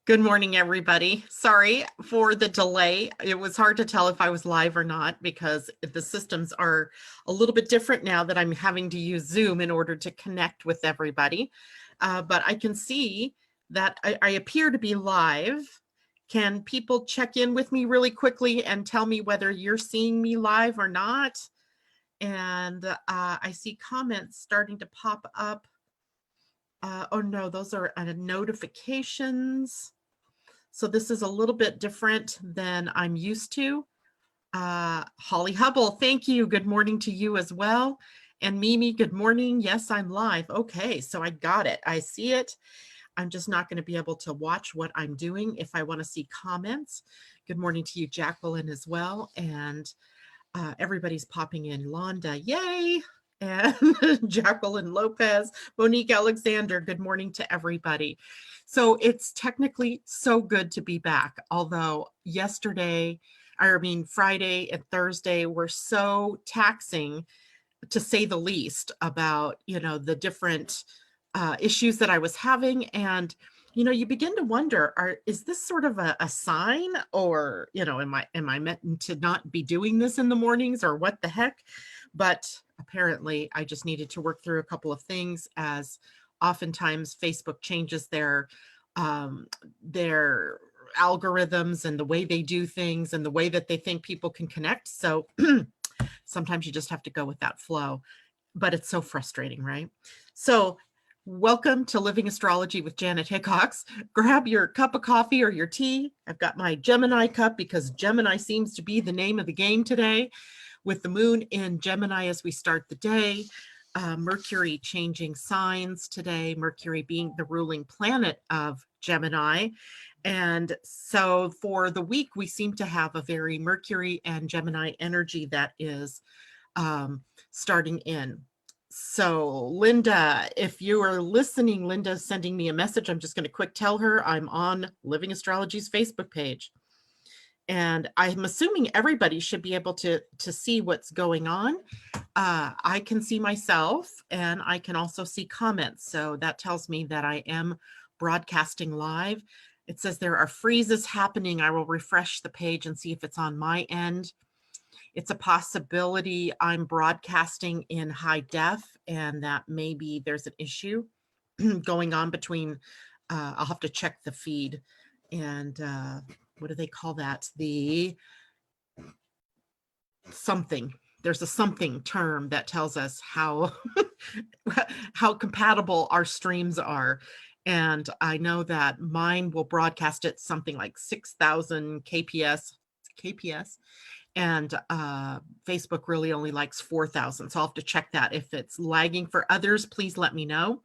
Good morning, everybody. Sorry for the delay. It was hard to tell if I was live or not because the systems are a little bit different now that I'm having to use Zoom in order to connect with everybody. But I can see that I appear to be live. Can people check in with me really quickly and tell me whether you're seeing me live or not? And I see comments starting to pop up. Oh no, those are notifications. So this is a little bit different than I'm used to. Holly Hubble, thank you. Good morning to you as well. And Mimi, good morning. Yes, I'm live. Okay, so I got it. I see it. I'm just not going to be able to watch what I'm doing if I want to see comments. Good morning to you, Jacqueline, as well. And everybody's popping in. Londa, yay! And Jacqueline Lopez, Monique Alexander, good morning to everybody. So it's technically so good to be back, although Friday and Thursday were so taxing, to say the least, about, the different issues that I was having. And you begin to wonder, is this sort of a sign, or am I meant to not be doing this in the mornings, or what the heck? But apparently I just needed to work through a couple of things, as oftentimes Facebook changes their algorithms and the way they do things and the way that they think people can connect. So sometimes you just have to go with that flow, but it's so frustrating, right? So welcome to Living Astrology with Janet Hickox. Grab your cup of coffee or your tea. I've got my Gemini cup because Gemini seems to be the name of the game today, with the moon in Gemini as we start the day. Mercury changing signs today, Mercury being the ruling planet of Gemini. And so for the week, we seem to have a very Mercury and Gemini energy that is starting in. So Linda, if you are listening, Linda's sending me a message. I'm just going to quick tell her I'm on Living Astrology's Facebook page. And I'm assuming everybody should be able to see what's going on. I can see myself, and I can also see comments. So that tells me that I am broadcasting live. It says there are freezes happening. I will refresh the page and see if it's on my end. It's a possibility I'm broadcasting in high def, and that maybe there's an issue going on between, I'll have to check the feed, and what do they call that? The something. There's a something term that tells us how how compatible our streams are. And I know that mine will broadcast at something like 6,000 kps, and Facebook really only likes 4,000. So I'll have to check that. If it's lagging for others, please let me know.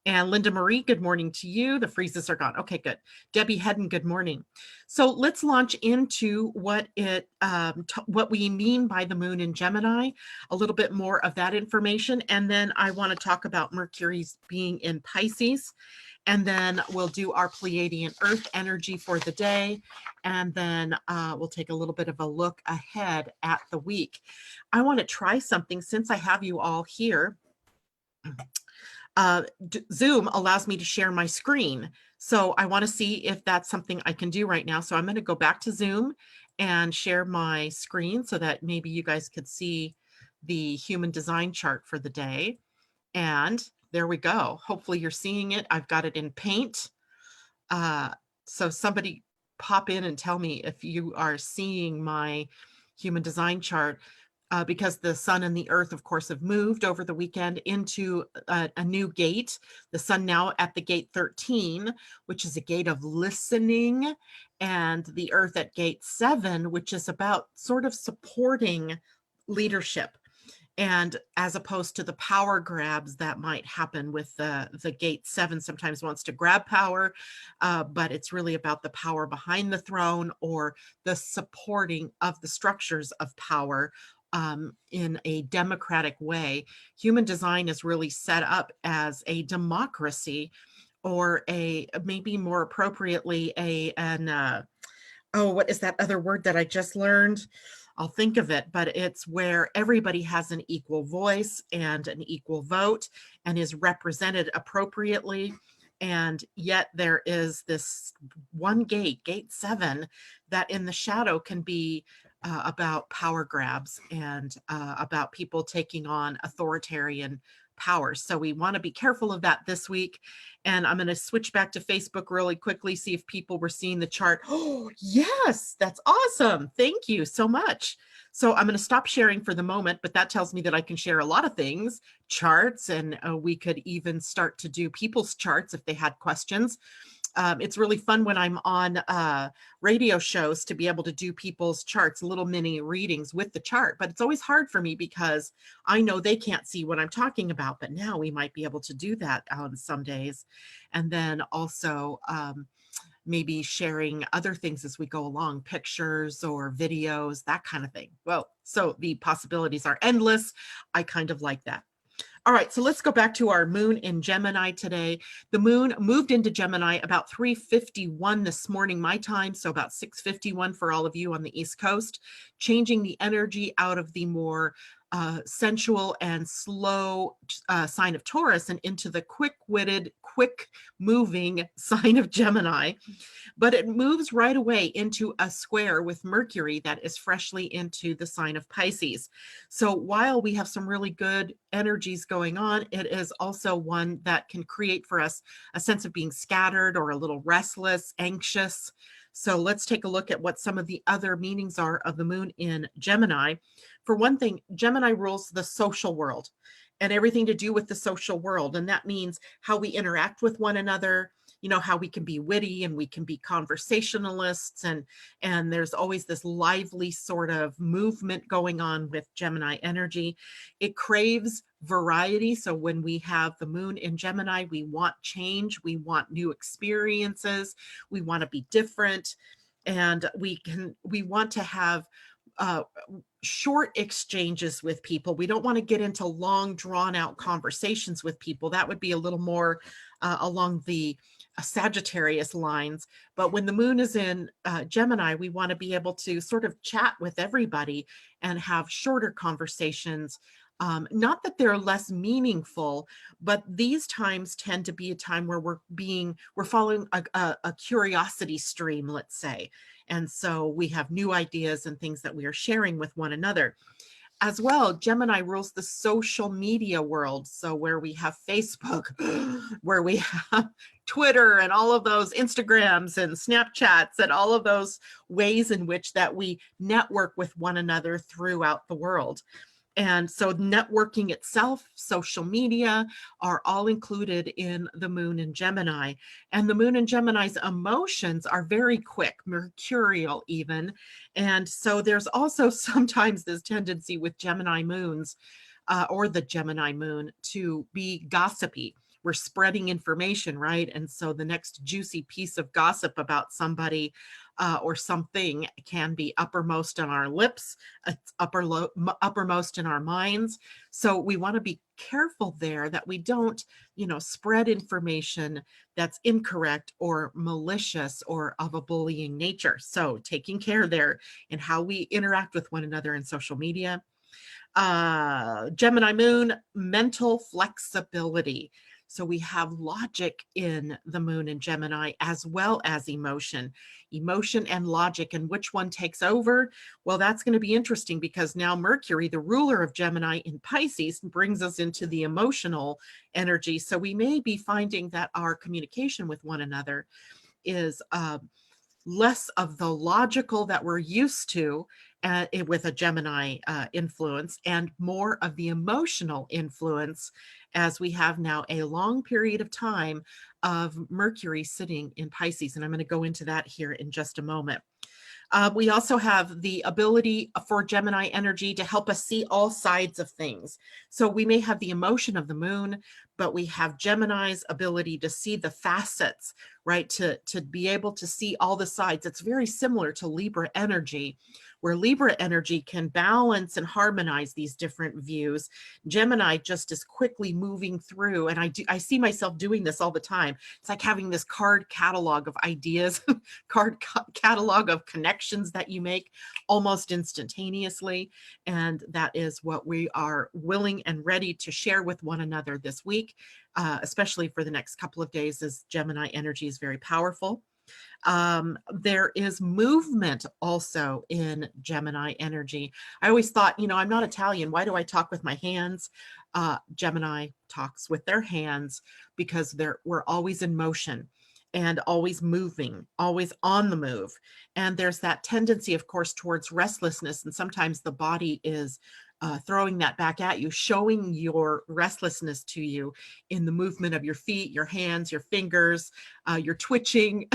And Linda Marie, good morning to you. The freezes are gone. Okay, good. Debbie Hedden, good morning. So let's launch into what we mean by the moon in Gemini, a little bit more of that information. And then I want to talk about Mercury's being in Pisces. And then we'll do our Pleiadian-Earth energy for the day. And then we'll take a little bit of a look ahead at the week. I want to try something since I have you all here. Zoom allows me to share my screen. So I want to see if that's something I can do right now. So I'm going to go back to Zoom and share my screen so that maybe you guys could see the human design chart for the day. And there we go. Hopefully you're seeing it. I've got it in Paint. So somebody pop in and tell me if you are seeing my human design chart. Because the sun and the earth, of course, have moved over the weekend into a new gate. The sun now at the gate 13, which is a gate of listening, and the earth at gate 7, which is about sort of supporting leadership. And as opposed to the power grabs that might happen with the gate 7 sometimes wants to grab power, but it's really about the power behind the throne, or the supporting of the structures of power in a democratic way. Human design is really set up as a democracy, or maybe more appropriately what is that other word that I just learned? I'll think of it, but it's where everybody has an equal voice and an equal vote and is represented appropriately. And yet there is this one gate, gate 7, that in the shadow can be about power grabs and about people taking on authoritarian powers. So we want to be careful of that this week. And I'm going to switch back to Facebook really quickly, see if people were seeing the chart. Oh, yes, that's awesome. Thank you so much. So I'm going to stop sharing for the moment, but that tells me that I can share a lot of things, charts, and we could even start to do people's charts if they had questions. It's really fun when I'm on radio shows to be able to do people's charts, little mini readings with the chart. But it's always hard for me because I know they can't see what I'm talking about. But now we might be able to do that on some days. And then also maybe sharing other things as we go along, pictures or videos, that kind of thing. Well, so the possibilities are endless. I kind of like that. All right, so let's go back to our moon in Gemini today. The moon moved into Gemini about 3:51 this morning, my time, so about 6:51 for all of you on the East Coast, changing the energy out of the more sensual and slow sign of Taurus and into the quick-witted, quick-moving sign of Gemini. But it moves right away into a square with Mercury that is freshly into the sign of Pisces. So while we have some really good energies going on, it is also one that can create for us a sense of being scattered or a little restless, anxious. So let's take a look at what some of the other meanings are of the moon in Gemini. For one thing, Gemini rules the social world and everything to do with the social world. And that means how we interact with one another, you know, how we can be witty and we can be conversationalists, and there's always this lively sort of movement going on with Gemini energy. It craves variety. So when we have the moon in Gemini, we want change, we want new experiences, we want to be different, and we want to have uh, short exchanges with people. We don't want to get into long, drawn out conversations with people. That would be a little more along the Sagittarius lines. But when the moon is in Gemini, we want to be able to sort of chat with everybody and have shorter conversations. Not that they're less meaningful, but these times tend to be a time where we're following a curiosity stream, let's say. And so we have new ideas and things that we are sharing with one another. As well, Gemini rules the social media world. So where we have Facebook, where we have Twitter and all of those Instagrams and Snapchats and all of those ways in which that we network with one another throughout the world. And so networking itself, social media are all included in the moon in Gemini. And the moon in Gemini's emotions are very quick, mercurial even. And so there's also sometimes this tendency with Gemini moons or the Gemini moon to be gossipy. We're spreading information, right? And so the next juicy piece of gossip about somebody or something can be uppermost on our lips, it's uppermost in our minds. So we want to be careful there that we don't, spread information that's incorrect or malicious or of a bullying nature. So taking care there in how we interact with one another in social media. Gemini moon, mental flexibility. So we have logic in the moon in Gemini as well as emotion and logic, and which one takes over? Well, that's going to be interesting because now Mercury, the ruler of Gemini in Pisces, brings us into the emotional energy. So we may be finding that our communication with one another is less of the logical that we're used to with a Gemini influence and more of the emotional influence, as we have now a long period of time of Mercury sitting in Pisces. And I'm going to go into that here in just a moment. We also have the ability for Gemini energy to help us see all sides of things. So we may have the emotion of the moon, but we have Gemini's ability to see the facets, right? To be able to see all the sides. It's very similar to Libra energy, where Libra energy can balance and harmonize these different views. Gemini just is quickly moving through, and I see myself doing this all the time. It's like having this card catalog of ideas, catalog of connections that you make almost instantaneously. And that is what we are willing and ready to share with one another this week, especially for the next couple of days, as Gemini energy is very powerful. There is movement also in Gemini energy. I always thought, I'm not Italian. Why do I talk with my hands? Gemini talks with their hands because we're always in motion and always moving, always on the move. And there's that tendency, of course, towards restlessness. And sometimes the body is throwing that back at you, showing your restlessness to you in the movement of your feet, your hands, your fingers, your twitching,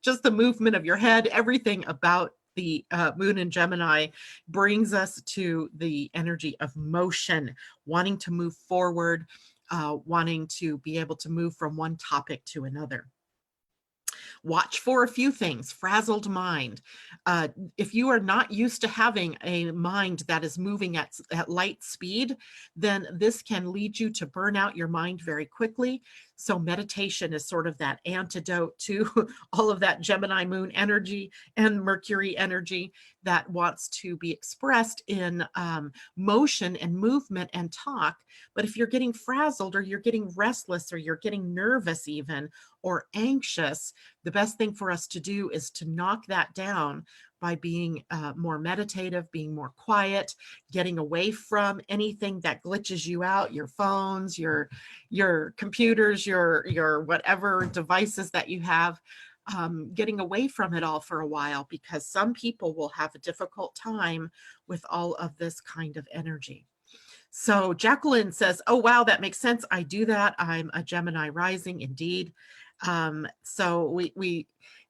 just the movement of your head. Everything about the moon in Gemini brings us to the energy of motion, wanting to move forward, wanting to be able to move from one topic to another. Watch for a few things. Frazzled mind. If you are not used to having a mind that is moving at light speed, then this can lead you to burn out your mind very quickly. So meditation is sort of that antidote to all of that Gemini moon energy and Mercury energy that wants to be expressed in motion and movement and talk. But if you're getting frazzled, or you're getting restless, or you're getting nervous even, or anxious, the best thing for us to do is to knock that down by being more meditative, being more quiet, getting away from anything that glitches you out, your phones, your computers, your whatever devices that you have, getting away from it all for a while, because some people will have a difficult time with all of this kind of energy. So Jacqueline says, oh, wow, that makes sense. I do that. I'm a Gemini rising, indeed. So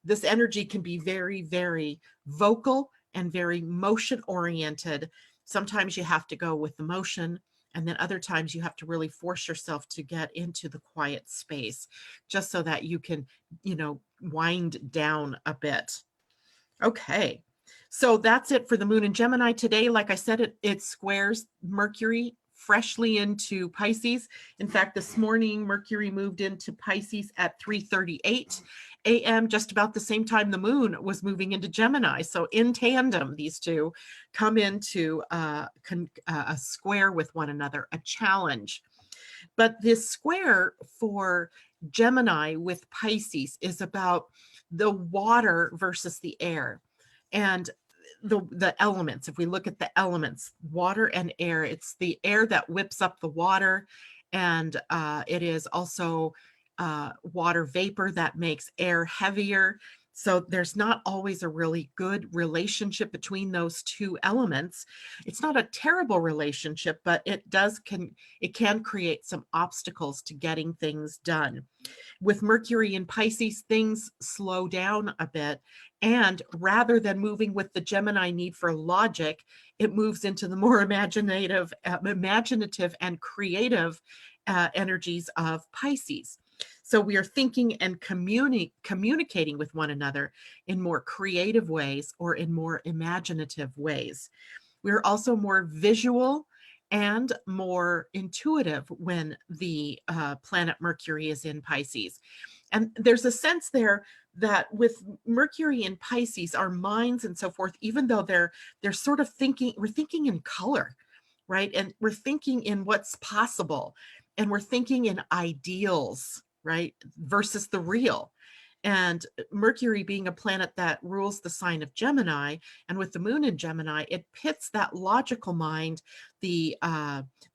this energy can be very, very vocal and very motion oriented. Sometimes you have to go with the motion, and then other times you have to really force yourself to get into the quiet space just so that you can, wind down a bit. Okay. So that's it for the moon in Gemini today. Like I said, it squares Mercury freshly into Pisces. In fact, this morning, Mercury moved into Pisces at 3:38 a.m., just about the same time the moon was moving into Gemini. So in tandem, these two come into a square with one another, a challenge. But this square for Gemini with Pisces is about the water versus the air. And the elements, if we look at the elements, water and air, it's the air that whips up the water. And it is also water vapor that makes air heavier. So there's not always a really good relationship between those two elements. It's not a terrible relationship, but it can create some obstacles to getting things done. With Mercury in Pisces, things slow down a bit. And rather than moving with the Gemini need for logic, it moves into the more imaginative and creative energies of Pisces. So we are thinking and communicating with one another in more creative ways or in more imaginative ways. We're also more visual and more intuitive when the planet Mercury is in Pisces. And there's a sense there that with Mercury in Pisces, our minds and so forth, even though they're sort of we're thinking in color, right? And we're thinking in what's possible, and we're thinking in ideals, right? Versus the real. And Mercury being a planet that rules the sign of Gemini, and with the moon in Gemini, it pits that logical mind, the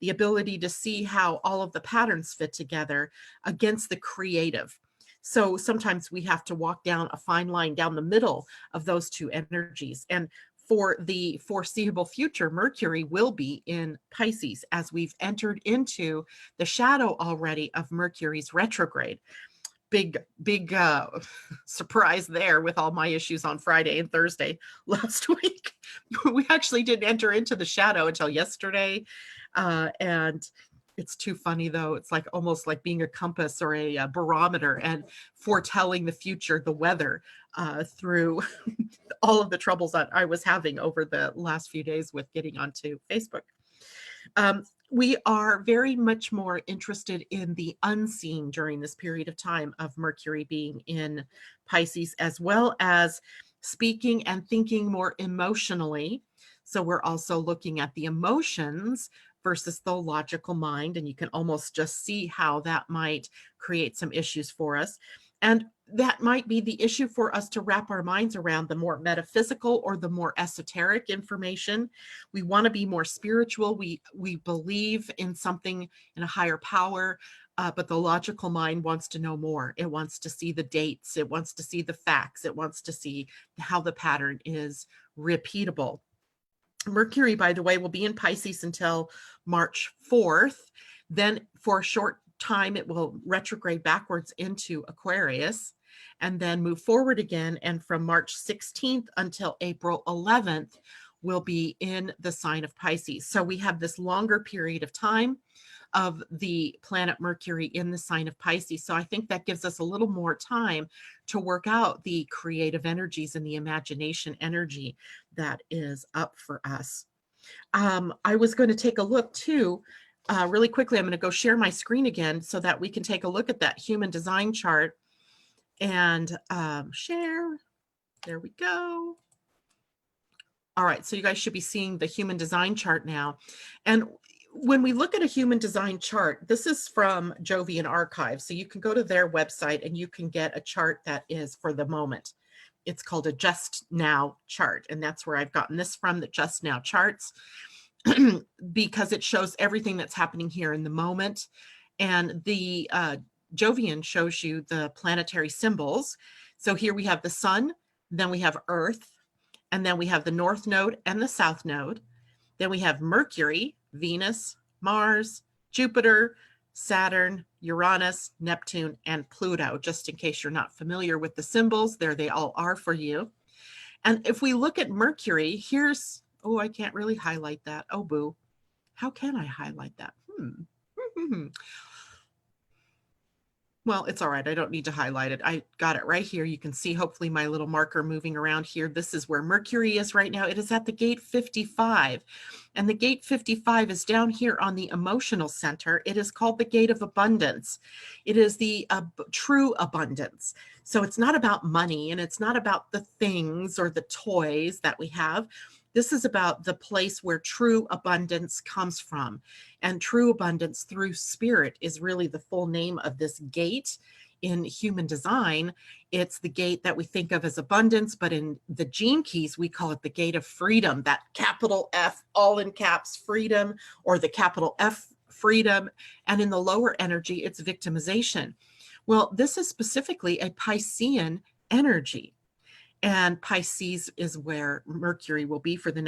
ability to see how all of the patterns fit together, against the creative. So sometimes we have to walk down a fine line down the middle of those two energies. And for the foreseeable future, Mercury will be in Pisces, as we've entered into the shadow already of Mercury's retrograde. Big surprise there with all my issues on Friday and Thursday last week. We actually didn't enter into the shadow until yesterday. And it's too funny, though. It's like almost like being a compass or a barometer and foretelling the future, the weather, through all of the troubles that I was having over the last few days with getting onto Facebook. We are very much more interested in the unseen during this period of time of Mercury being in Pisces, as well as speaking and thinking more emotionally. So we're also looking at the emotions versus the logical mind, and you can almost just see how that might create some issues for us. And that might be the issue for us to wrap our minds around, the more metaphysical or the more esoteric information. We want to be more spiritual. We believe in something, in a higher power, but the logical mind wants to know more. It wants to see the dates. It wants to see the facts. It wants to see how the pattern is repeatable. Mercury, by the way, will be in Pisces until March 4th. Then for a short time, it will retrograde backwards into Aquarius and then move forward again. And from March 16th until April 11th, will be in the sign of Pisces. So we have this longer period of time of the planet Mercury in the sign of Pisces. So I think that gives us a little more time to work out the creative energies and the imagination energy that is up for us. I was going to take a look too, really quickly. I'm going to go share my screen again so that we can take a look at that human design chart and share. There we go. All right, so you guys should be seeing the human design chart now. And when we look at a human design chart, this is from Jovian Archive. So you can go to their website and you can get a chart that is for the moment. It's called a Just Now chart. And that's where I've gotten this from, the Just Now charts, because it shows everything that's happening here in the moment. And the Jovian shows you the planetary symbols. So here we have the sun, then we have Earth, and then we have the North Node and the South Node. Then we have Mercury, Venus, Mars, Jupiter, Saturn, Uranus, Neptune, and Pluto. Just in case you're not familiar with the symbols, there they all are for you. And if we look at Mercury, here's, oh, I can't really highlight that. Oh, boo. How can I highlight that? Well, it's all right. I don't need to highlight it. I got it right here. You can see hopefully my little marker moving around here. This is where Mercury is right now. It is at the gate 55. And the gate 55 is down here on the emotional center. It is called the gate of abundance. It is the true abundance. So it's not about money and it's not about the things or the toys that we have. This is about the place where true abundance comes from. And true abundance through spirit is really the full name of this gate in human design. It's the gate that we think of as abundance, but in the gene keys, we call it the gate of freedom, that capital F, all in caps, freedom, or the capital F, freedom. And in the lower energy, it's victimization. Well, this is specifically a Piscean energy. And Pisces is where Mercury will be for the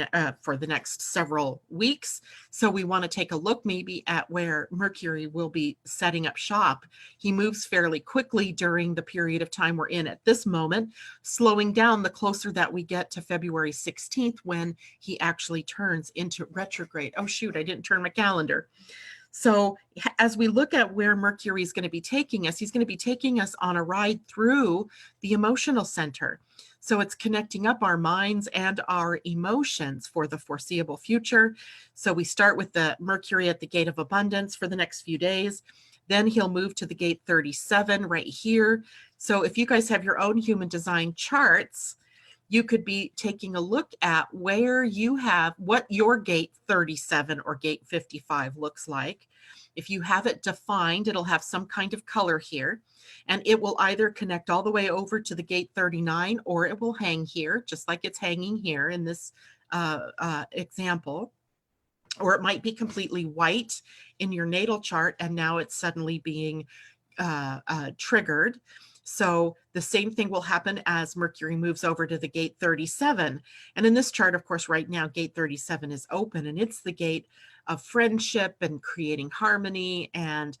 next several weeks. So we want to take a look maybe at where Mercury will be setting up shop. He moves fairly quickly during the period of time we're in at this moment, slowing down the closer that we get to February 16th when he actually turns into retrograde. Oh, shoot, I didn't turn my calendar. So as we look at where Mercury is going to be taking us, he's going to be taking us on a ride through the emotional center. So it's connecting up our minds and our emotions for the foreseeable future. So we start with the Mercury at the gate of abundance for the next few days. Then he'll move to the gate 37 right here. So if you guys have your own human design charts, you could be taking a look at where you have, what your gate 37 or gate 55 looks like. If you have it defined, it'll have some kind of color here, and it will either connect all the way over to the gate 39 or it will hang here, just like it's hanging here in this example. Or it might be completely white in your natal chart, and now it's suddenly being triggered. So the same thing will happen as Mercury moves over to the gate 37. And in this chart, of course, right now, gate 37 is open, and it's the gate of friendship and creating harmony and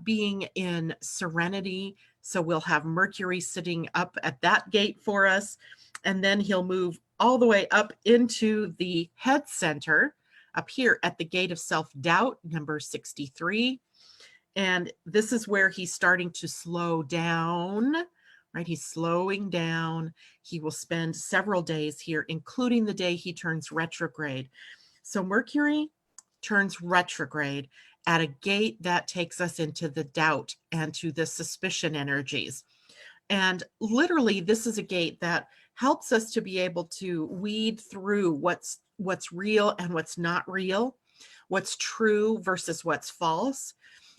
being in serenity. So we'll have Mercury sitting up at that gate for us. And then he'll move all the way up into the head center up here at the gate of self-doubt, number 63. And this is where he's starting to slow down right? He's slowing down. He will spend several days here, including the day he turns retrograde. So Mercury turns retrograde at a gate that takes us into the doubt and to the suspicion energies. And literally, this is a gate that helps us to be able to weed through what's real and what's not real, what's true versus what's false.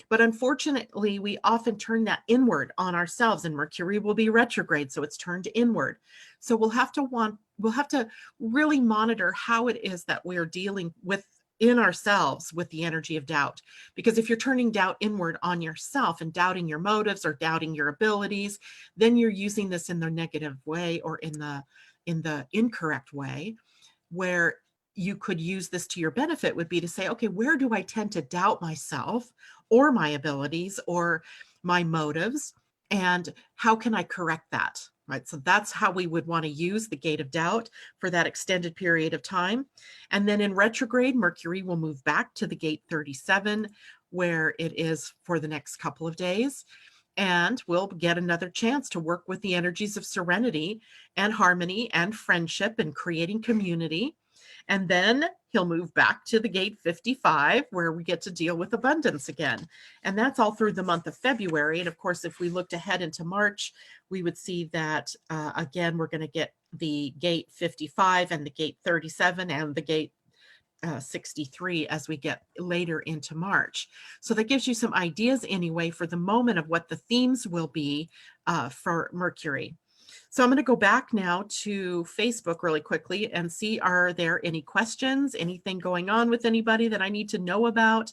But unfortunately, we often turn that inward on ourselves, and Mercury will be retrograde, so it's turned inward. So we'll have to really monitor how it is that we're dealing with in ourselves with the energy of doubt. Because if you're turning doubt inward on yourself and doubting your motives or doubting your abilities, then you're using this in the negative way or in the incorrect way, where you could use this to your benefit would be to say, okay, where do I tend to doubt myself or my abilities or my motives? And how can I correct that? Right. So that's how we would want to use the gate of doubt for that extended period of time. And then in retrograde, Mercury will move back to the gate 37, where it is for the next couple of days. And we'll get another chance to work with the energies of serenity and harmony and friendship and creating community. And then he'll move back to the gate 55, where we get to deal with abundance again. And that's all through the month of February. And of course, if we looked ahead into March, we would see that, again, we're going to get the gate 55 and the gate 37 and the gate 63 as we get later into March. So that gives you some ideas anyway for the moment of what the themes will be for Mercury. So I'm going to go back now to Facebook really quickly and see, are there any questions, anything going on with anybody that I need to know about?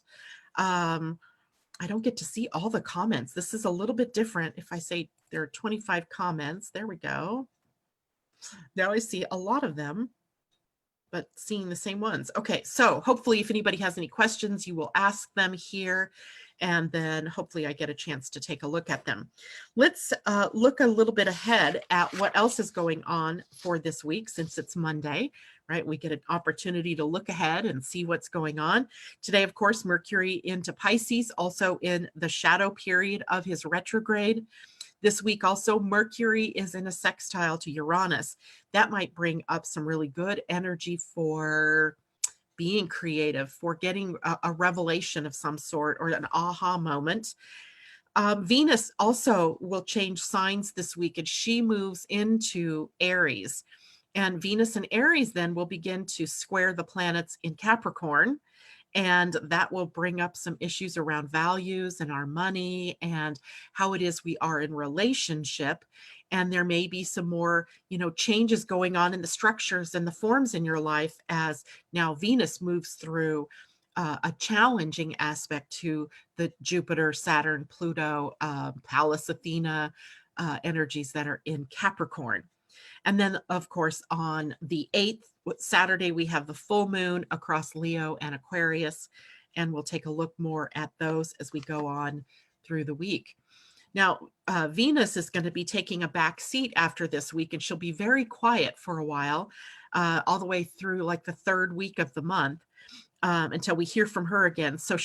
I don't get to see all the comments. This is a little bit different. If I say there are 25 comments, there we go. Now I see a lot of them, but seeing the same ones. Okay, so hopefully if anybody has any questions, you will ask them here, and then hopefully I get a chance to take a look at them. Let's look a little bit ahead at what else is going on for this week, since it's Monday, right? We get an opportunity to look ahead and see what's going on. Today, of course, Mercury into Pisces, also in the shadow period of his retrograde. This week also, Mercury is in a sextile to Uranus. That might bring up some really good energy for being creative, for getting a revelation of some sort or an aha moment. Venus also will change signs this week, and she moves into Aries. And Venus and Aries then will begin to square the planets in Capricorn. And that will bring up some issues around values and our money and how it is we are in relationship. And there may be some more, changes going on in the structures and the forms in your life as now Venus moves through a challenging aspect to the Jupiter, Saturn, Pluto, Pallas Athena energies that are in Capricorn. And then, of course, on the 8th, Saturday, we have the full moon across Leo and Aquarius, and we'll take a look more at those as we go on through the week. Now, Venus is going to be taking a back seat after this week, and she'll be very quiet for a while, all the way through like the third week of the month. Until we hear from her again. So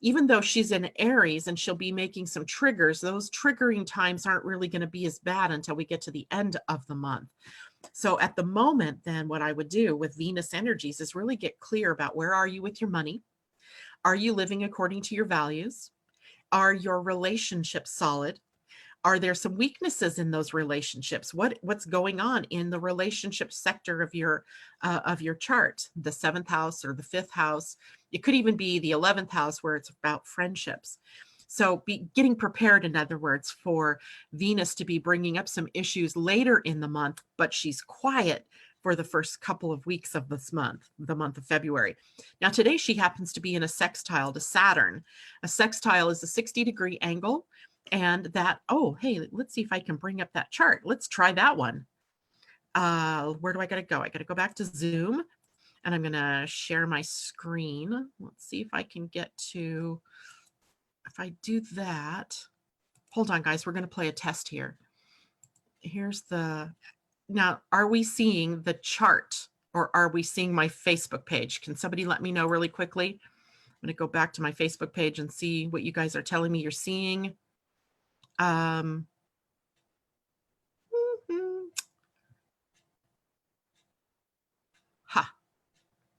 even though she's in Aries and she'll be making some triggers, those triggering times aren't really going to be as bad until we get to the end of the month. So at the moment, then what I would do with Venus energies is really get clear about where are you with your money? Are you living according to your values? Are your relationships solid? Are there some weaknesses in those relationships? What's going on in the relationship sector of your chart, the 7th house or the 5th house? It could even be the 11th house where it's about friendships. So be getting prepared, in other words, for Venus to be bringing up some issues later in the month, but she's quiet for the first couple of weeks of this month, the month of February. Now, today she happens to be in a sextile to Saturn. A sextile is a 60-degree angle. And that, hey, let's see if I can bring up that chart. Let's try that one. Where do I got to go? I got to go back to Zoom, and I'm going to share my screen. Let's see if I can get to, if I do that. Hold on, guys. We're going to play a test here. Now, are we seeing the chart, or are we seeing my Facebook page? Can somebody let me know really quickly? I'm going to go back to my Facebook page and see what you guys are telling me you're seeing.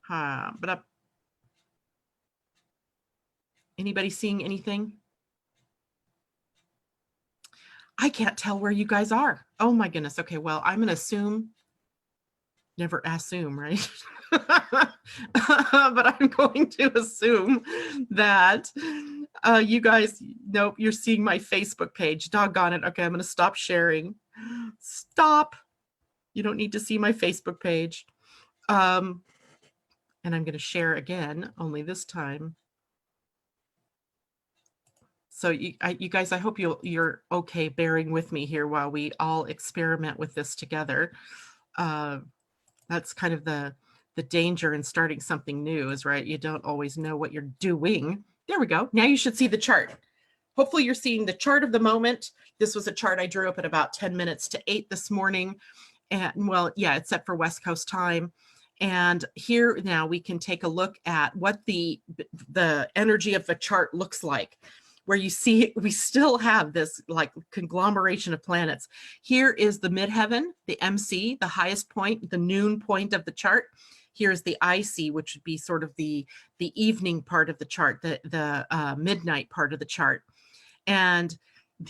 But anybody seeing anything? I can't tell where you guys are. Oh my goodness. Okay, well, I'm going to assume, never assume, right? But I'm going to assume that you guys, nope, you're seeing my Facebook page. Doggone it. Okay, I'm going to stop sharing. Stop. You don't need to see my Facebook page. And I'm going to share again, only this time. So you guys, I hope you're okay bearing with me here while we all experiment with this together. That's kind of the danger in starting something new is, right? You don't always know what you're doing. There we go. Now you should see the chart. Hopefully you're seeing the chart of the moment. This was a chart I drew up at about 10 minutes to 8 this morning. And well, yeah, it's set for West Coast time. And here now we can take a look at what the energy of the chart looks like, where you see we still have this like conglomeration of planets. Here is the midheaven, the MC, the highest point, the noon point of the chart. Here's the IC, which would be sort of the evening part of the chart, the midnight part of the chart. And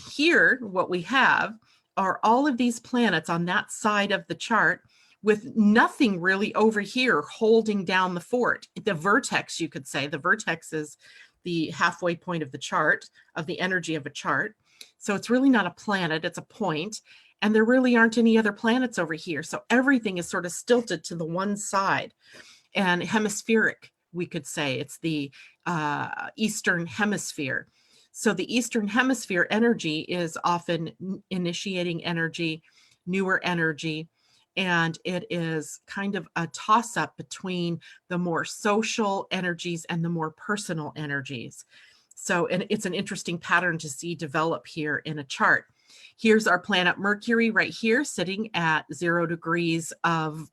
here, what we have are all of these planets on that side of the chart with nothing really over here holding down the fort. The vertex, you could say, the vertex is the halfway point of the chart, of the energy of a chart. So it's really not a planet, it's a point. And there really aren't any other planets over here. So everything is sort of stilted to the one side. And hemispheric, we could say, it's the Eastern Hemisphere. So the Eastern Hemisphere energy is often initiating energy, newer energy, and it is kind of a toss-up between the more social energies and the more personal energies. So, and it's an interesting pattern to see develop here in a chart. Here's our planet Mercury right here, sitting at 0 degrees of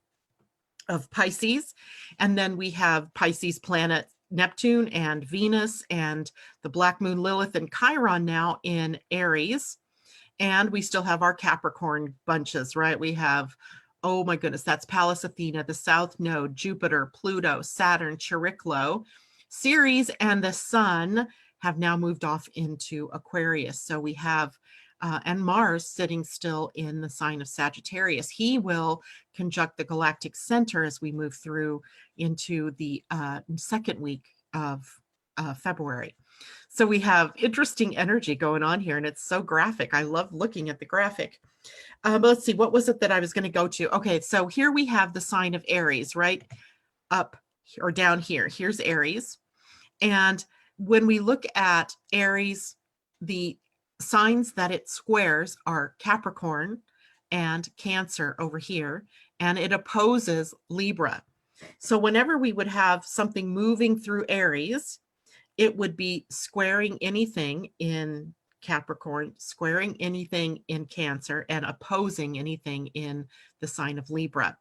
Pisces. And then we have Pisces planet Neptune and Venus and the Black Moon Lilith and Chiron now in Aries. And we still have our Capricorn bunches, right? We have, oh my goodness, that's Pallas Athena, the South Node, Jupiter, Pluto, Saturn, Chariklo, Ceres, and the Sun have now moved off into Aquarius. So we have, and Mars sitting still in the sign of Sagittarius. He will conjunct the galactic center as we move through into the second week of February. So we have interesting energy going on here, and it's so graphic. I love looking at the graphic. But let's see, what was it that I was going to go to? Okay, so here we have the sign of Aries, right? Up or down here. Here's Aries. And when we look at Aries, the signs that it squares are Capricorn and Cancer over here, and it opposes Libra. So whenever we would have something moving through Aries, it would be squaring anything in Capricorn, squaring anything in Cancer, and opposing anything in the sign of Libra.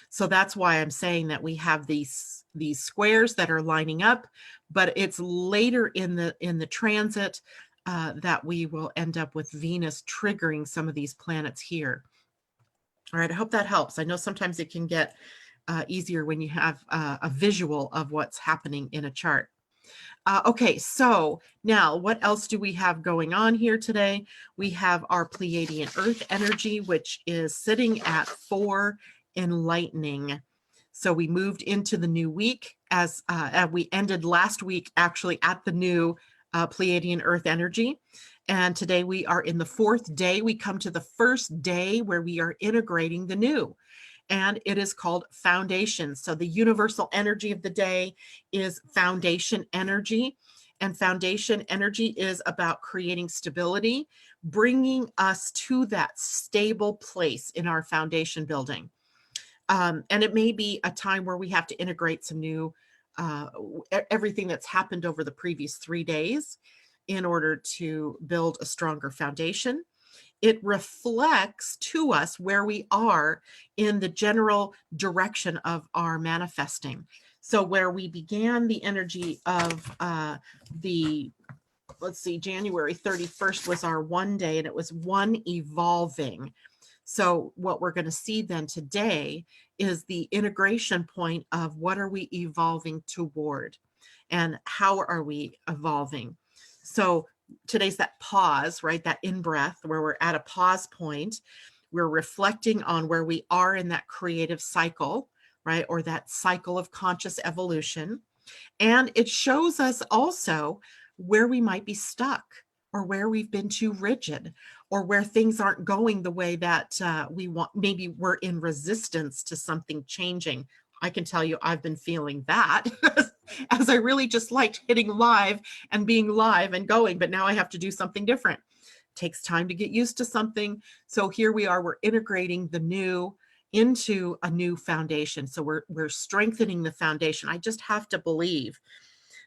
So that's why I'm saying that we have these squares that are lining up, but it's later in the transit that we will end up with Venus triggering some of these planets here. All right, I hope that helps. I know sometimes it can get easier when you have a visual of what's happening in a chart. Okay, so now what else do we have going on here today? We have our Pleiadian-Earth energy, which is sitting at 4 enlightening. So we moved into the new week as we ended last week actually at the new Pleiadian-Earth energy. And today we are in the 4th day. We come to the first day where we are integrating the new. And it is called foundation. So the universal energy of the day is foundation energy. And foundation energy is about creating stability, bringing us to that stable place in our foundation building. And it may be a time where we have to integrate some new, everything that's happened over the previous 3 days in order to build a stronger foundation. It reflects to us where we are in the general direction of our manifesting. So where we began the energy of let's see, January 31st was our 1 day, and it was one evolving. So what we're going to see then today is the integration point of what are we evolving toward and how are we evolving. So today's that pause, right? That in breath where we're at a pause point. We're reflecting on where we are in that creative cycle, right? Or that cycle of conscious evolution. And it shows us also where we might be stuck or where we've been too rigid or where things aren't going the way that we want. Maybe we're in resistance to something changing. I can tell you I've been feeling that as I really just liked hitting live and being live and going, but now I have to do something different. It takes time to get used to something. So here we are, we're integrating the new into a new foundation. So we're strengthening the foundation. I just have to believe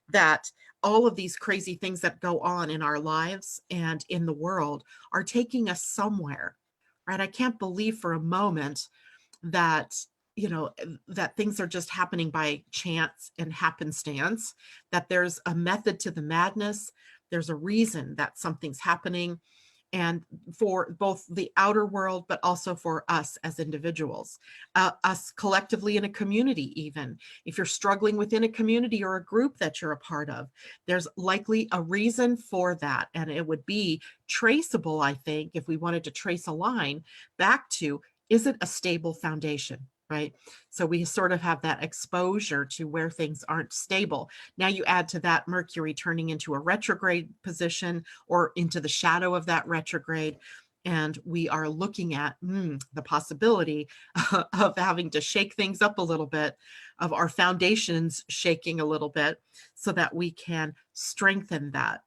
that all of these crazy things that go on in our lives and in the world are taking us somewhere, right? I can't believe for a moment that, that things are just happening by chance and happenstance, that there's a method to the madness. There's a reason that something's happening, and for both the outer world, but also for us as individuals, us collectively in a community. Even if you're struggling within a community or a group that you're a part of, there's likely a reason for that. And it would be traceable, I think, if we wanted to trace a line back to, is it a stable foundation? Right. So we sort of have that exposure to where things aren't stable. Now you add to that Mercury turning into a retrograde position or into the shadow of that retrograde. And we are looking at the possibility of having to shake things up a little bit, of our foundations shaking a little bit so that we can strengthen that.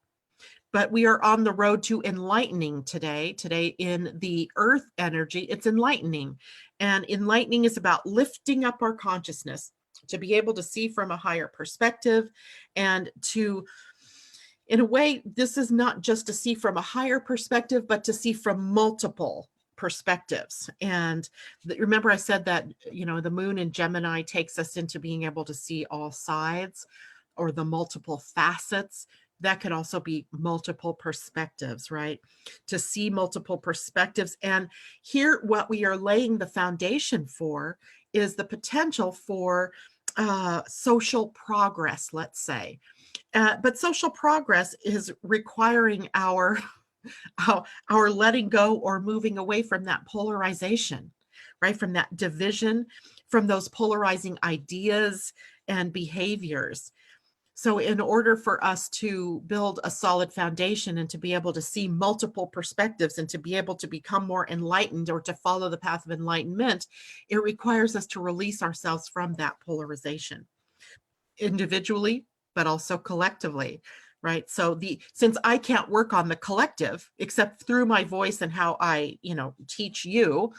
But we are on the road to enlightening today. Today in the earth energy, it's enlightening. And enlightening is about lifting up our consciousness to be able to see from a higher perspective and to, in a way, this is not just to see from a higher perspective, but to see from multiple perspectives. And remember I said that, the moon in Gemini takes us into being able to see all sides or the multiple facets. That could also be multiple perspectives, right? To see multiple perspectives. And here, what we are laying the foundation for is the potential for social progress, let's say. But social progress is requiring our letting go or moving away from that polarization, right? From that division, from those polarizing ideas and behaviors. So in order for us to build a solid foundation and to be able to see multiple perspectives and to be able to become more enlightened or to follow the path of enlightenment, it requires us to release ourselves from that polarization individually, but also collectively, right? So since I can't work on the collective except through my voice and how I, teach you,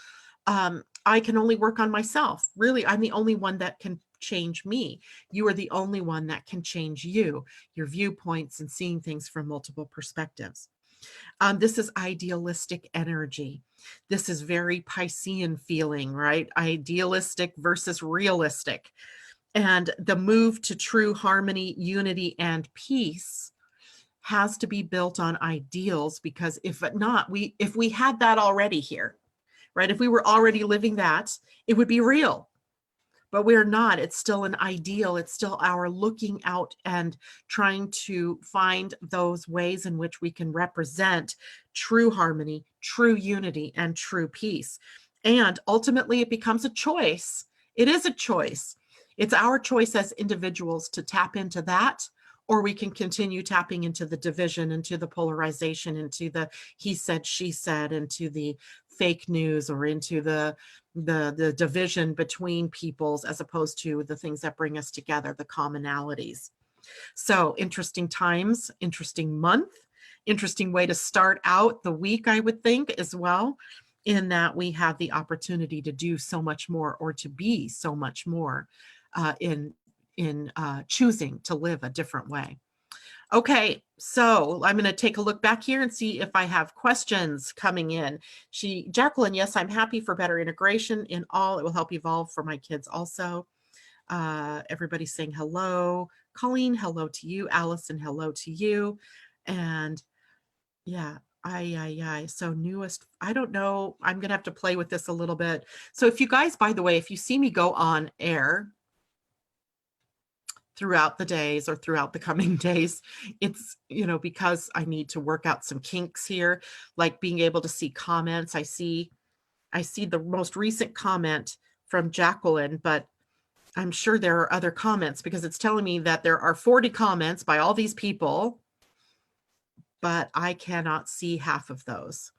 I can only work on myself. Really, I'm the only one that can change me. You are the only one that can change you, your viewpoints and seeing things from multiple perspectives. This is idealistic energy. This is very Piscean feeling, right? Idealistic versus realistic. And the move to true harmony, unity, and peace has to be built on ideals, because if not, if we had that already here, right? If we were already living that, it would be real. But we're not. It's still an ideal. It's still our looking out and trying to find those ways in which we can represent true harmony, true unity, and true peace. And ultimately, it becomes a choice. It is a choice. It's our choice as individuals to tap into that, or we can continue tapping into the division, into the polarization, into the he said, she said, into the fake news, or into the division between peoples, as opposed to the things that bring us together, the commonalities. So interesting times, interesting month, interesting way to start out the week, I would think, as well, in that we have the opportunity to do so much more, or to be so much more in choosing to live a different way. Okay, so I'm going to take a look back here and see if I have questions coming in. Jacqueline, yes, I'm happy for better integration in all. It will help evolve for my kids also. Everybody's saying hello. Colleen, hello to you. Allison, hello to you. And yeah, So newest, I don't know. I'm going to have to play with this a little bit. So if you guys, by the way, if you see me go on air throughout the days or throughout the coming days, it's, because I need to work out some kinks here, like being able to see comments. I see the most recent comment from Jacqueline, but I'm sure there are other comments because it's telling me that there are 40 comments by all these people, but I cannot see half of those.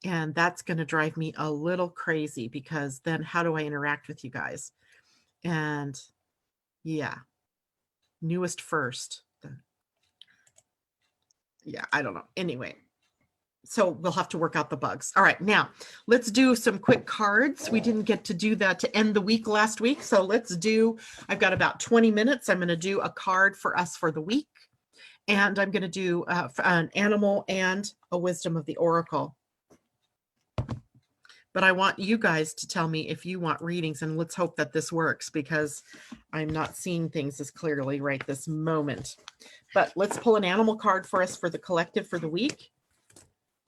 And that's going to drive me a little crazy because then how do I interact with you guys? And yeah, newest first. Yeah, I don't know. Anyway, so we'll have to work out the bugs. All right, now let's do some quick cards. We didn't get to do that to end the week last week. So I've got about 20 minutes. I'm going to do a card for us for the week. And I'm going to do an animal and a wisdom of the oracle. But I want you guys to tell me if you want readings, and let's hope that this works because I'm not seeing things as clearly right this moment. But let's pull an animal card for us for the collective for the week.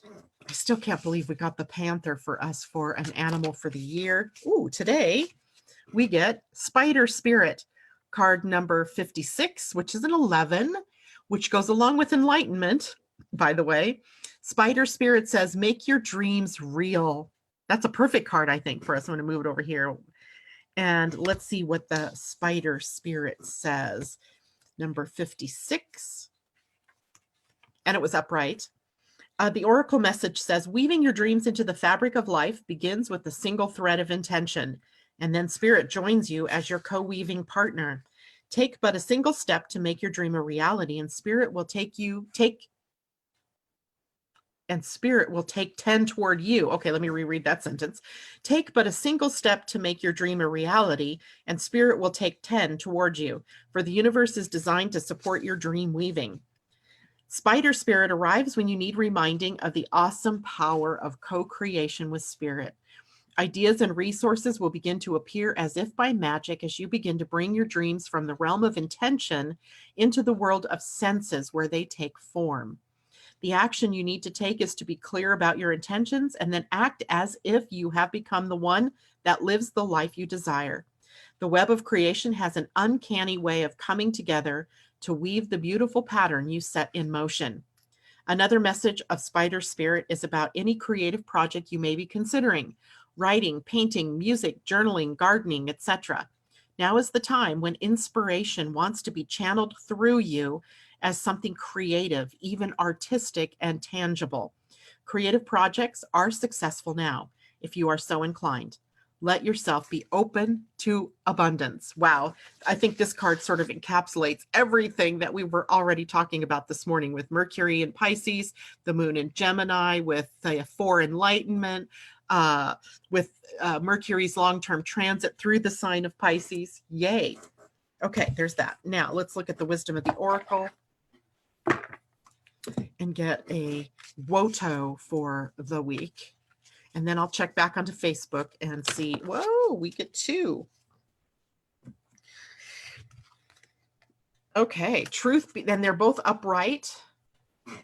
I still can't believe we got the panther for us for an animal for the year. Ooh, today we get Spider Spirit, card number 56, which is an 11, which goes along with enlightenment, by the way. Spider Spirit says, make your dreams real. That's a perfect card, I think, for us. I'm going to move it over here. And let's see what the Spider Spirit says. Number 56. And it was upright. The oracle message says, weaving your dreams into the fabric of life begins with a single thread of intention. And then Spirit joins you as your co-weaving partner. Take but a single step to make your dream a reality, and Spirit will take 10 toward you. Okay, let me reread that sentence. Take but a single step to make your dream a reality, and Spirit will take 10 toward you, for the universe is designed to support your dream weaving. Spider Spirit arrives when you need reminding of the awesome power of co-creation with Spirit. Ideas and resources will begin to appear as if by magic as you begin to bring your dreams from the realm of intention into the world of senses where they take form. The action you need to take is to be clear about your intentions and then act as if you have become the one that lives the life you desire. The web of creation has an uncanny way of coming together to weave the beautiful pattern you set in motion. Another message of Spider Spirit is about any creative project you may be considering: writing, painting, music, journaling, gardening, etc. Now is the time when inspiration wants to be channeled through you as something creative, even artistic and tangible. Creative projects are successful now, if you are so inclined. Let yourself be open to abundance. Wow. I think this card sort of encapsulates everything that we were already talking about this morning with Mercury in Pisces, the moon in Gemini, with the 4 enlightenment, with Mercury's long-term transit through the sign of Pisces. Yay. Okay, there's that. Now let's look at the wisdom of the oracle and get a WOTO for the week. And then I'll check back onto Facebook and see, whoa, we get 2. Okay, then they're both upright.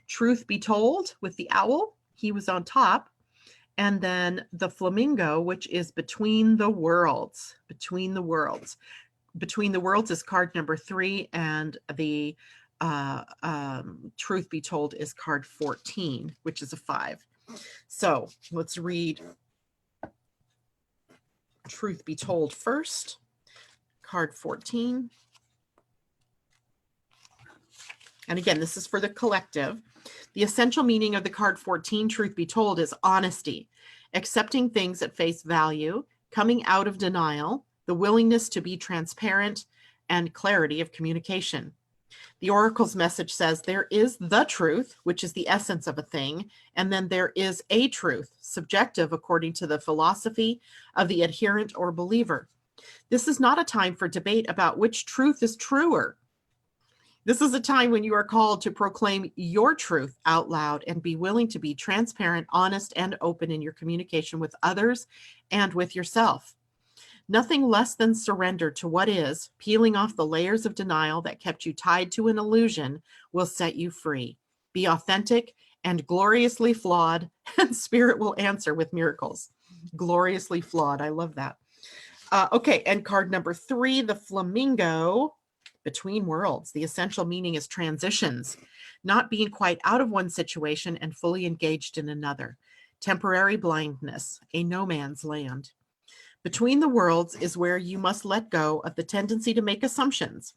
Truth be told, with the owl, he was on top. And then the flamingo, which is between the worlds. Between the worlds. Between the worlds is card number 3, and the truth be told is card 14, which is a 5. So let's read truth be told first. Card 14. And again, this is for the collective. The essential meaning of the card 14, truth be told, is honesty, accepting things at face value, coming out of denial, the willingness to be transparent, and clarity of communication. The oracle's message says there is the truth, which is the essence of a thing, and then there is a truth, subjective according to the philosophy of the adherent or believer. This is not a time for debate about which truth is truer. This is a time when you are called to proclaim your truth out loud and be willing to be transparent, honest, and open in your communication with others and with yourself. Nothing less than surrender to what is, peeling off the layers of denial that kept you tied to an illusion, will set you free. Be authentic and gloriously flawed, and spirit will answer with miracles. Gloriously flawed. I love that. Okay, and card number 3, the flamingo, between worlds. The essential meaning is transitions, not being quite out of one situation and fully engaged in another. Temporary blindness, a no man's land. Between the worlds is where you must let go of the tendency to make assumptions.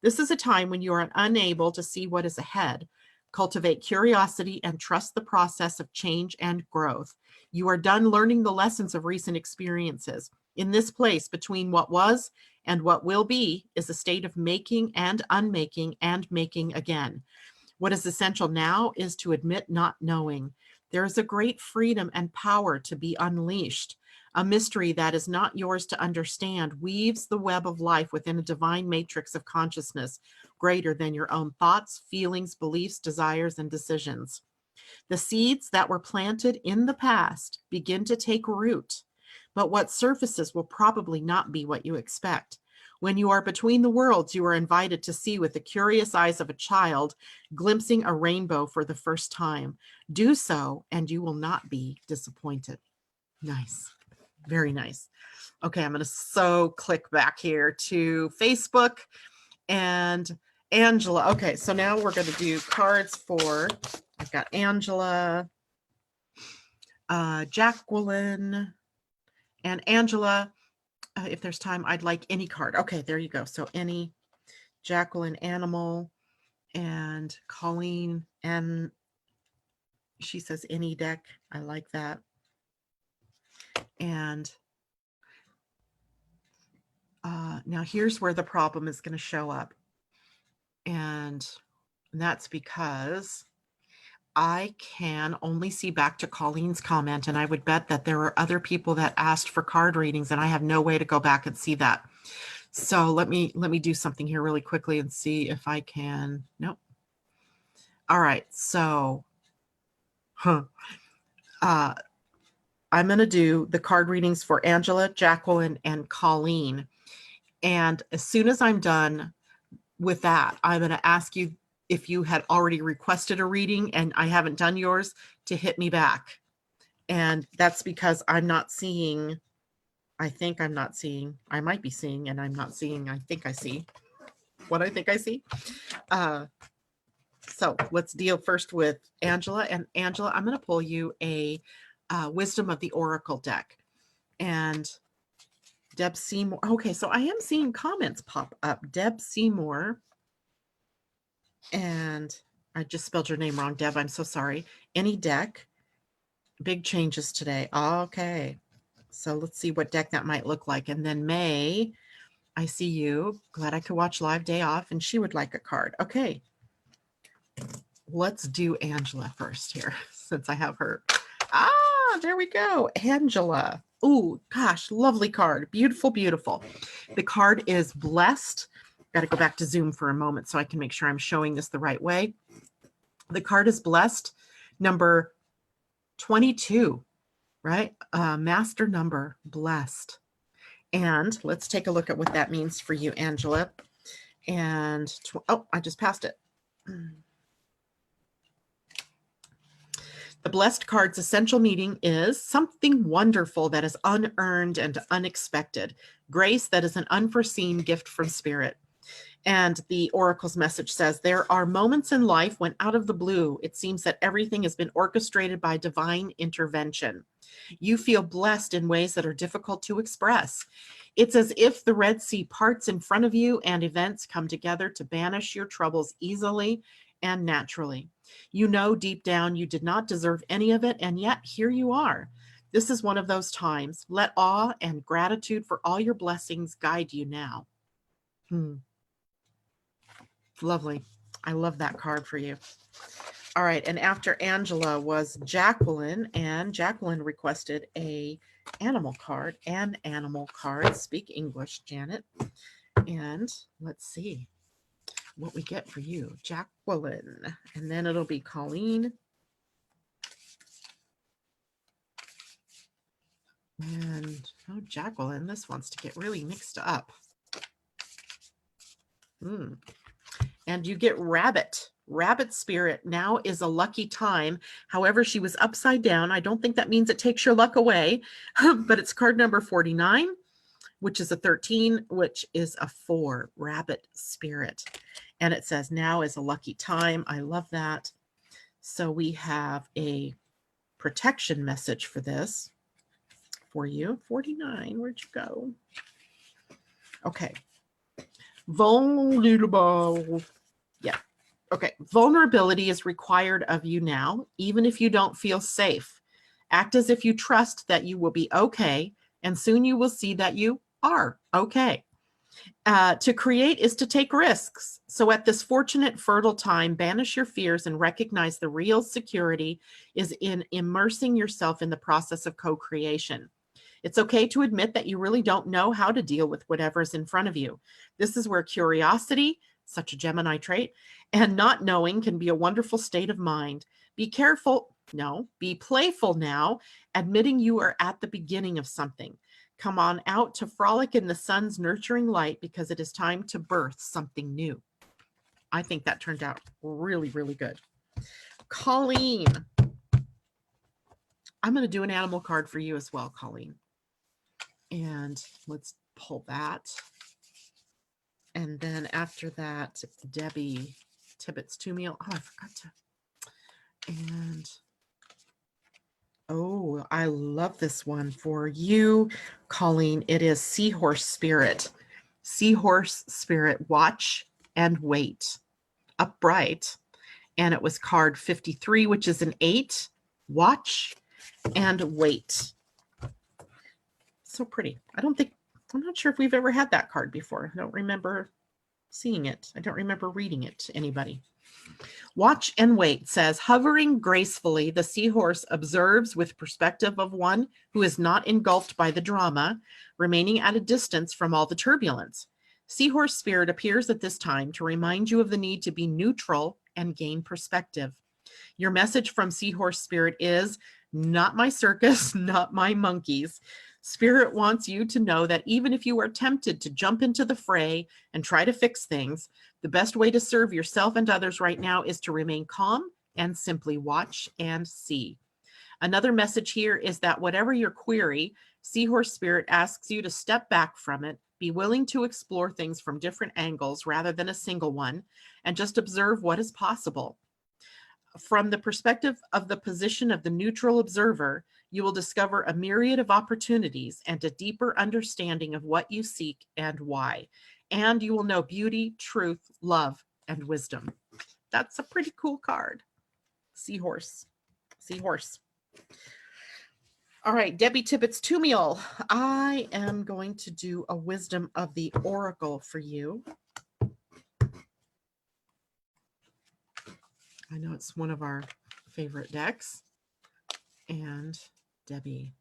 This is a time when you are unable to see what is ahead. Cultivate curiosity and trust the process of change and growth. You are done learning the lessons of recent experiences. In this place between what was and what will be is a state of making and unmaking and making again. What is essential now is to admit not knowing. There is a great freedom and power to be unleashed. A mystery that is not yours to understand weaves the web of life within a divine matrix of consciousness greater than your own thoughts, feelings, beliefs, desires, and decisions. The seeds that were planted in the past begin to take root, but what surfaces will probably not be what you expect. When you are between the worlds, you are invited to see with the curious eyes of a child glimpsing a rainbow for the first time. Do so, and you will not be disappointed. Nice. Very nice. Okay, I'm going to click back here to Facebook and Angela. Okay, so now we're going to do cards for, I've got Angela, Jacqueline, and Angela. If there's time, I'd like any card. Okay, there you go. So any, Jacqueline, animal, and Colleen, and she says any deck. I like that. And now here's where the problem is going to show up. And that's because I can only see back to Colleen's comment, and I would bet that there are other people that asked for card readings, and I have no way to go back and see that. So let me do something here really quickly and see if I can. Nope. All right. So, I'm going to do the card readings for Angela, Jacqueline, and Colleen. And as soon as I'm done with that, I'm going to ask you, if you had already requested a reading and I haven't done yours, to hit me back. And that's because I'm not seeing, I think I'm not seeing, I might be seeing, and I'm not seeing, I think I see what I think I see. So let's deal first with Angela. And Angela, I'm going to pull you a Wisdom of the Oracle deck. And Deb Seymour. Okay, so I am seeing comments pop up. Deb Seymour. And I just spelled your name wrong, Deb. I'm so sorry. Any deck. Big changes today. Okay. So let's see what deck that might look like. And then May, I see you. Glad I could watch live, day off. And she would like a card. Okay. Let's do Angela first here, since I have her. There we go. Angela. Oh, gosh, lovely card. Beautiful, beautiful. The card is blessed. Got to go back to Zoom for a moment so I can make sure I'm showing this the right way. The card is blessed, number 22, right? Master number, blessed. And let's take a look at what that means for you, Angela. And, I just passed it. The blessed card's essential meaning is something wonderful that is unearned and unexpected. Grace that is an unforeseen gift from spirit. And the oracle's message says, there are moments in life when out of the blue, it seems that everything has been orchestrated by divine intervention. You feel blessed in ways that are difficult to express. It's as if the Red Sea parts in front of you and events come together to banish your troubles easily and naturally. You know deep down you did not deserve any of it, and yet here you are. This is one of those times. Let awe and gratitude for all your blessings guide you now. Lovely. I love that card for you. All right. And after Angela was Jacqueline, and Jacqueline requested an animal card. Speak English, Janet. And let's see what we get for you, Jacqueline. And then it'll be Colleen. And Jacqueline, this wants to get really mixed up. And you get rabbit. Rabbit spirit, now is a lucky time. However, she was upside down. I don't think that means it takes your luck away, but it's card number 49, which is a 13, which is a 4, rabbit spirit. And it says now is a lucky time. I love that. So we have a protection message for this for you. 49, where'd you go? Okay. Vulnerable. Yeah. Okay. Vulnerability is required of you now, even if you don't feel safe. Act as if you trust that you will be okay, and soon you will see that you are okay. To create is to take risks. So at this fortunate, fertile time, banish your fears and recognize the real security is in immersing yourself in the process of co-creation. It's okay to admit that you really don't know how to deal with whatever's in front of you. This is where curiosity, such a Gemini trait, and not knowing can be a wonderful state of mind. Be careful. No, be playful now, admitting you are at the beginning of something. Come on out to frolic in the sun's nurturing light because it is time to birth something new. I think that turned out really, really good. Colleen, I'm going to do an animal card for you as well, Colleen. And let's pull that. And then after that, Debbie Tibbetts Tumiel. Oh, I forgot to. And oh, I love this one for you, Colleen. It is Seahorse Spirit. Seahorse Spirit, watch and wait. Upright. And it was card 53, which is an 8. Watch and wait. So pretty. I'm not sure if we've ever had that card before. I don't remember seeing it. I don't remember reading it to anybody. Watch and wait says, hovering gracefully, the seahorse observes with perspective of one who is not engulfed by the drama, remaining at a distance from all the turbulence. Seahorse spirit appears at this time to remind you of the need to be neutral and gain perspective. Your message from Seahorse Spirit is, not my circus, not my monkeys. Spirit wants you to know that even if you are tempted to jump into the fray and try to fix things, the best way to serve yourself and others right now is to remain calm and simply watch and see. Another message here is that whatever your query, Seahorse Spirit asks you to step back from it, be willing to explore things from different angles rather than a single one, and just observe what is possible. From the perspective of the position of the neutral observer, you will discover a myriad of opportunities and a deeper understanding of what you seek and why. And you will know beauty, truth, love, and wisdom. That's a pretty cool card. Seahorse. Seahorse. All right, Debbie Tibbetts Tumiel. I am going to do a Wisdom of the Oracle for you. I know it's one of our favorite decks. And Debbie.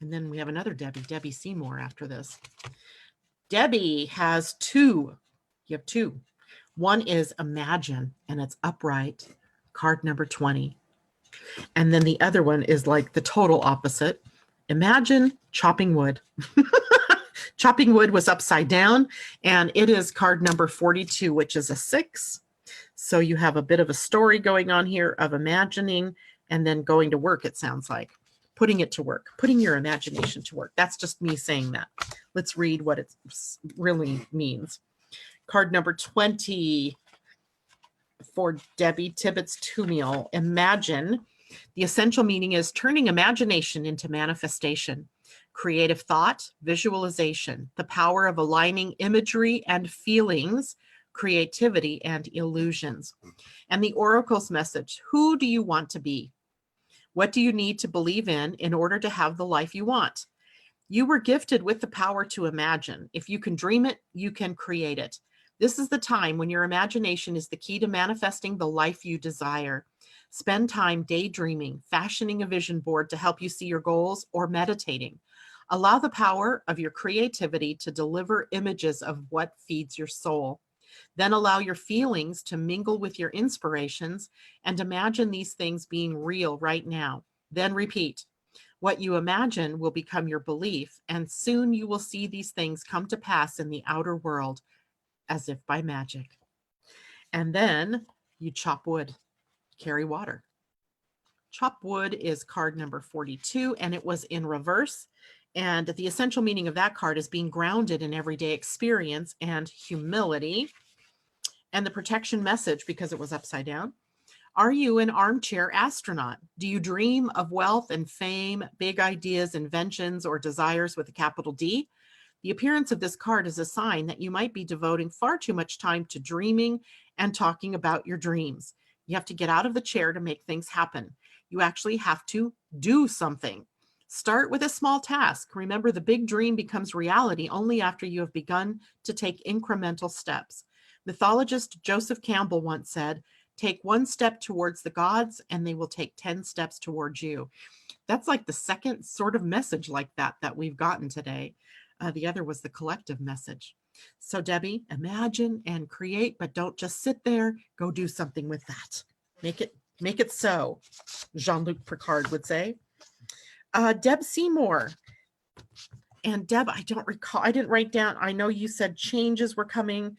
And then we have another Debbie Seymour after this. Debbie has 2. You have 2. One is Imagine, and it's upright, card number 20. And then the other one is like the total opposite. Imagine chopping wood. Chopping wood was upside down, and it is card number 42, which is a 6. So you have a bit of a story going on here of imagining and then going to work, it sounds like. Putting it to work, putting your imagination to work. That's just me saying that. Let's read what it really means. Card number 20 for Debbie Tibbetts Tumiel. Imagine. The essential meaning is turning imagination into manifestation. Creative thought, visualization, the power of aligning imagery and feelings, creativity and illusions. And the Oracle's message, who do you want to be? What do you need to believe in order to have the life you want? You were gifted with the power to imagine. If you can dream it, you can create it. This is the time when your imagination is the key to manifesting the life you desire. Spend time daydreaming, fashioning a vision board to help you see your goals, or meditating. Allow the power of your creativity to deliver images of what feeds your soul. Then allow your feelings to mingle with your inspirations and imagine these things being real right now. Then repeat. What you imagine will become your belief, and soon you will see these things come to pass in the outer world. as if by magic. And then you chop wood, carry water. Chop wood is card number 42, and it was in reverse. And the essential meaning of that card is being grounded in everyday experience and humility. And the protection message, because it was upside down, are you an armchair astronaut? Do you dream of wealth and fame, big ideas, inventions, or desires with a capital D? The appearance of this card is a sign that you might be devoting far too much time to dreaming and talking about your dreams. You have to get out of the chair to make things happen. You actually have to do something. Start with a small task. Remember, the big dream becomes reality only after you have begun to take incremental steps. Mythologist Joseph Campbell once said, "Take one step towards the gods and they will take 10 steps towards you." That's like the second sort of message like that we've gotten today. The other was the collective message. So Debbie, imagine and create, but don't just sit there. Go do something with that. Make it so, Jean-Luc Picard would say. Deb Seymour. And Deb, I don't recall, I didn't write down, I know you said changes were coming.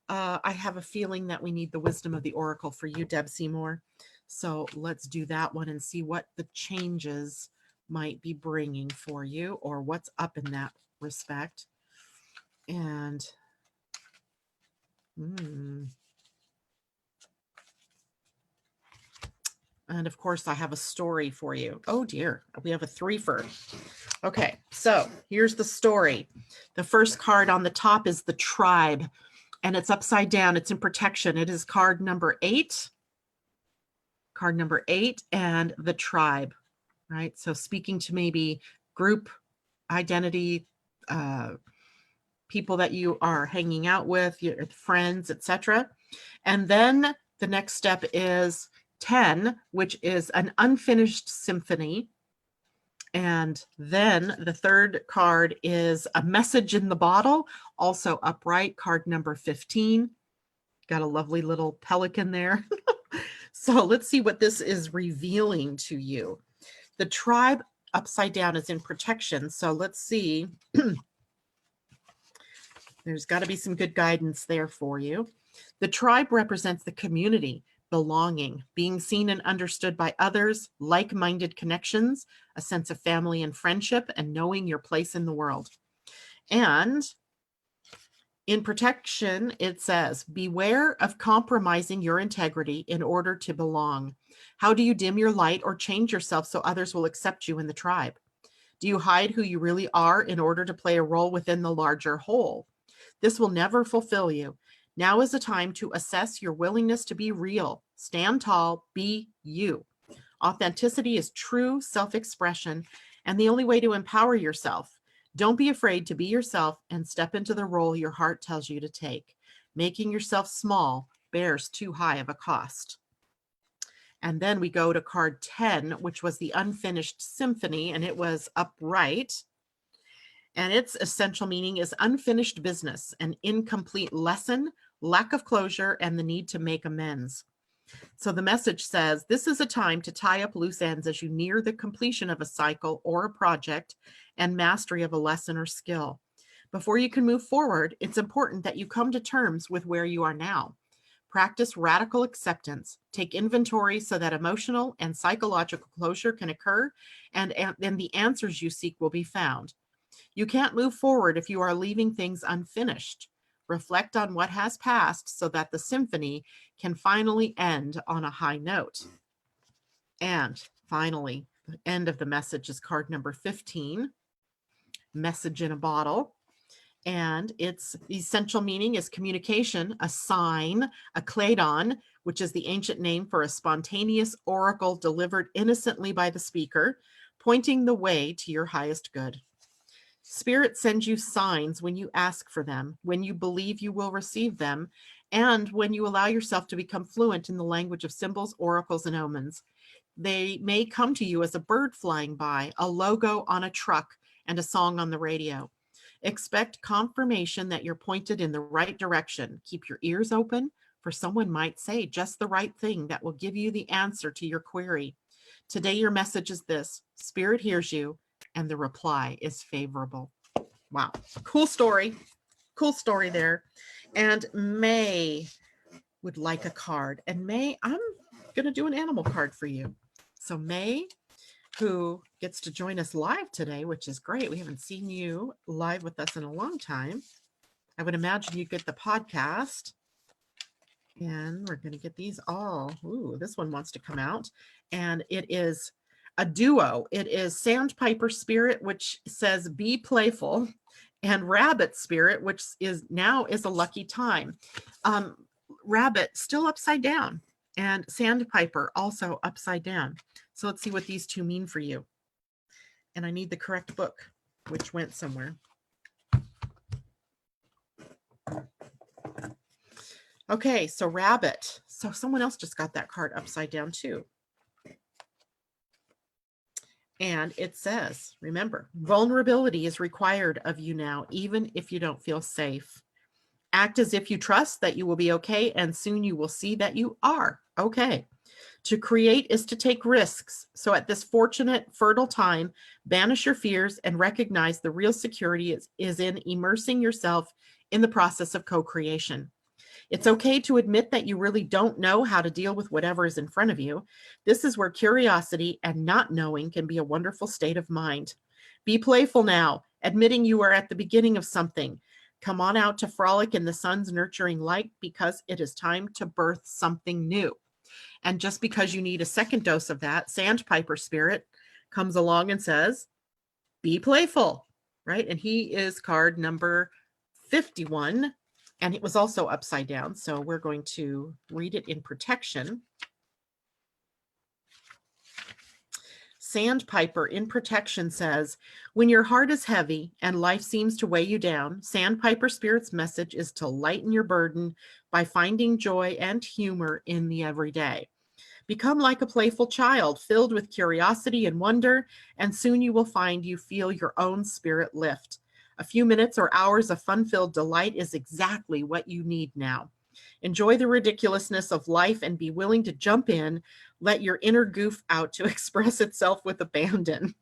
I have a feeling that we need the wisdom of the oracle for you, Deb Seymour. So let's do that one and see what the changes might be bringing for you, or what's up in that respect. And and of course I have a story for you. Oh dear, we have a threefer. Okay, so here's the story. The first card on the top is the tribe, and it's upside down. It's in protection. It is card number 8. Card number 8 and the tribe, right? So speaking to maybe group identity, people that you are hanging out with, your friends, etc. And then the next step is 10, which is an unfinished symphony. And then the third card is a message in the bottle, also upright, card number 15. Got a lovely little pelican there. So let's see what this is revealing to you. The tribe upside down is in protection. So let's see. There's got to be some good guidance there for you. The tribe represents the community, belonging, being seen and understood by others, like-minded connections, a sense of family and friendship, and knowing your place in the world. And in protection, it says, beware of compromising your integrity in order to belong. How do you dim your light or change yourself so others will accept you in the tribe? Do you hide who you really are in order to play a role within the larger whole? This will never fulfill you. Now is the time to assess your willingness to be real. Stand tall, be you. Authenticity is true self-expression and the only way to empower yourself. Don't be afraid to be yourself and step into the role your heart tells you to take. Making yourself small bears too high of a cost. And then we go to card 10, which was the unfinished symphony, and it was upright. And its essential meaning is unfinished business, an incomplete lesson, lack of closure, and the need to make amends. So the message says, this is a time to tie up loose ends as you near the completion of a cycle or a project and mastery of a lesson or skill. Before you can move forward, it's important that you come to terms with where you are now. Practice radical acceptance. Take inventory so that emotional and psychological closure can occur, and then the answers you seek will be found. You can't move forward if you are leaving things unfinished. Reflect on what has passed so that the symphony can finally end on a high note. And finally, the end of the message is card number 15, message in a bottle. And its essential meaning is communication, a sign, a claidon, which is the ancient name for a spontaneous oracle delivered innocently by the speaker, pointing the way to your highest good. Spirit sends you signs when you ask for them, when you believe you will receive them, and when you allow yourself to become fluent in the language of symbols, oracles, and omens. They may come to you as a bird flying by, a logo on a truck, and a song on the radio. Expect confirmation that you're pointed in the right direction. Keep your ears open, for someone might say just the right thing that will give you the answer to your query. Today, your message is this: Spirit hears you, and the reply is favorable. Wow. Cool story. cool story there. And May would like a card. And May, I'm going to do an animal card for you. So May, who gets to join us live today, which is great. We haven't seen you live with us in a long time. I would imagine you get the podcast. And we're going to get these all. Ooh, this one wants to come out. And it is a duo. It is Sandpiper Spirit, which says be playful, and Rabbit Spirit, which is now is a lucky time. Rabbit still upside down, and Sandpiper also upside down. So let's see what these two mean for you. And I need the correct book, which went somewhere. Okay, so Rabbit. So someone else just got that card upside down too. And it says, remember, vulnerability is required of you now, even if you don't feel safe. Act as if you trust that you will be okay, and soon you will see that you are okay. To create is to take risks. So at this fortunate, fertile time, banish your fears and recognize the real security is in immersing yourself in the process of co-creation. It's okay to admit that you really don't know how to deal with whatever is in front of you. This is where curiosity and not knowing can be a wonderful state of mind. Be playful now, admitting you are at the beginning of something. Come on out to frolic in the sun's nurturing light, because it is time to birth something new. And just because you need a second dose of that, Sandpiper Spirit comes along and says, be playful, right? And he is card number 51. And it was also upside down. So we're going to read it in protection. Sandpiper in protection says, when your heart is heavy and life seems to weigh you down, Sandpiper Spirit's message is to lighten your burden by finding joy and humor in the everyday. Become like a playful child, filled with curiosity and wonder, and soon you will find you feel your own spirit lift. A few minutes or hours of fun-filled delight is exactly what you need now. Enjoy the ridiculousness of life and be willing to jump in. Let your inner goof out to express itself with abandon.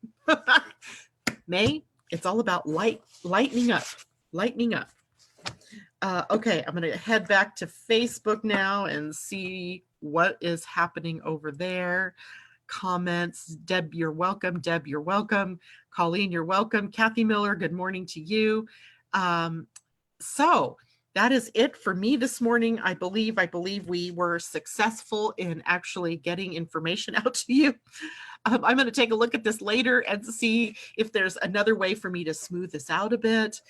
May, it's all about lightening up. Okay, I'm going to head back to Facebook now and see what is happening over there. Comments. Deb, you're welcome. Deb, you're welcome. Colleen, you're welcome. Kathy Miller, good morning to you. So that is it for me this morning. I believe we were successful in actually getting information out to you. I'm going to take a look at this later and see if there's another way for me to smooth this out a bit.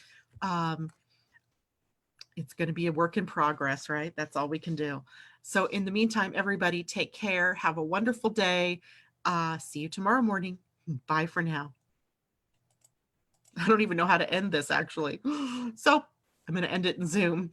It's going to be a work in progress, right? That's all we can do. So in the meantime, everybody take care. Have a wonderful day. See you tomorrow morning. Bye for now. I don't even know how to end this actually. So I'm going to end it in Zoom.